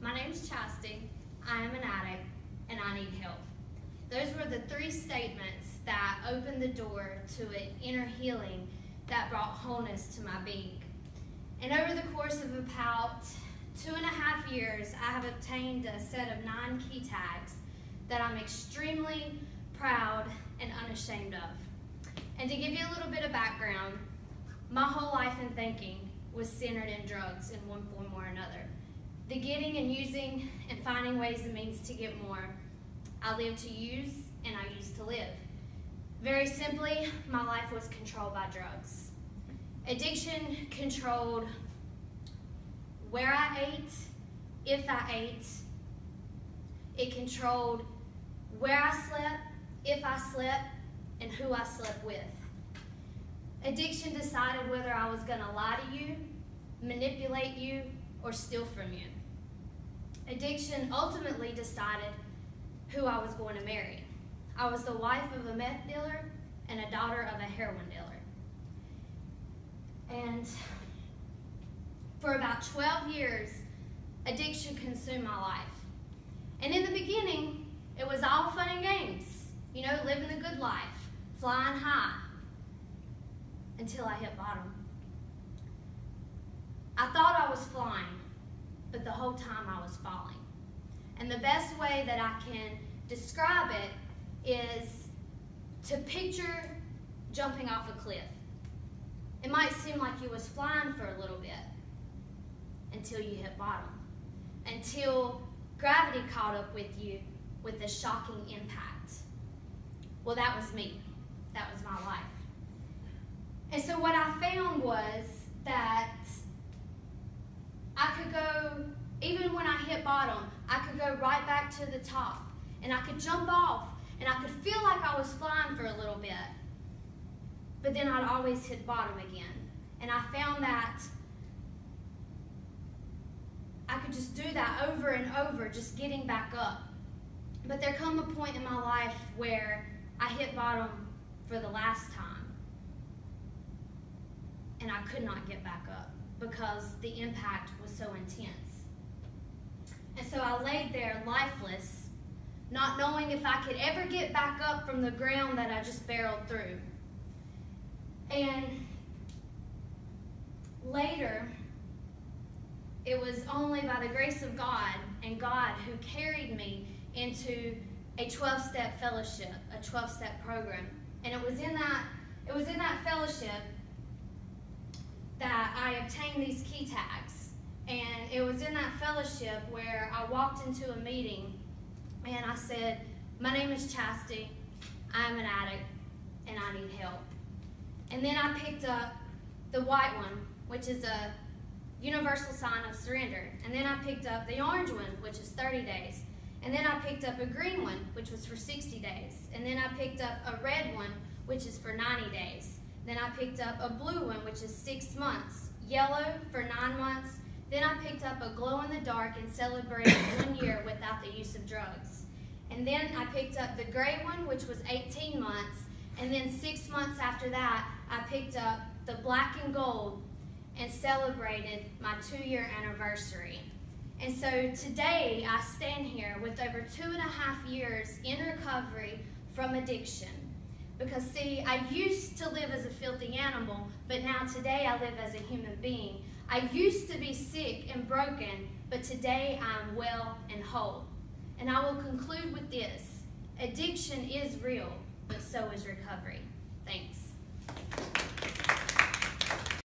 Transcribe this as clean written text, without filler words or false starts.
My name's Chastity, I am an addict, and I need help. Those were the three statements that opened the door to an inner healing that brought wholeness to my being. And over the course of about 2.5 years, I have obtained a set of 9 key tags that I'm extremely proud and unashamed of. And to give you a little bit of background, my whole life and thinking was centered in drugs in one form or another. The getting and using and finding ways and means to get more. I live to use and I used to live. Very simply, my life was controlled by drugs. Addiction controlled where I ate, if I ate. It controlled where I slept, if I slept, and who I slept with. Addiction decided whether I was going to lie to you, manipulate you, or steal from you. Addiction ultimately decided who I was going to marry. I was the wife of a meth dealer and a daughter of a heroin dealer. And for about 12 years, addiction consumed my life. And in the beginning, it was all fun and games. You know, living the good life, flying high, until I hit bottom. I thought I was flying, but the whole time I was falling. And the best way that I can describe it is to picture jumping off a cliff. It might seem like you was flying for a little bit until you hit bottom, until gravity caught up with you with a shocking impact. Well, that was me. That was my life. And so what I found was that I could go, even when I hit bottom, I could go right back to the top. And I could jump off, and I could feel like I was flying for a little bit. But then I'd always hit bottom again. And I found that I could just do that over and over, just getting back up. But there come a point in my life where I hit bottom for the last time. And I could not get back up because the impact was so intense. And so I laid there lifeless, not knowing if I could ever get back up from the ground that I just barreled through. And later, it was only by the grace of God and God who carried me into a 12-step fellowship, a 12-step program. And it was in that fellowship that I obtained these key tags. And it was in that fellowship where I walked into a meeting and I said, my name is Chastity, I'm an addict, and I need help. And then I picked up the white one, which is a universal sign of surrender. And then I picked up the orange one, which is 30 days. And then I picked up a green one, which was for 60 days. And then I picked up a red one, which is for 90 days. Then I picked up a blue one, which is 6 months. Yellow for 9 months. Then I picked up a glow in the dark and celebrated 1 year without the use of drugs. And then I picked up the gray one, which was 18 months. And then 6 months after that, I picked up the black and gold and celebrated my 2-year anniversary. And so today I stand here with over 2.5 years in recovery from addiction. Because see, I used to live as a filthy animal, but now today I live as a human being. I used to be sick and broken, but today I'm well and whole. And I will conclude with this. Addiction is real, but so is recovery. Thanks.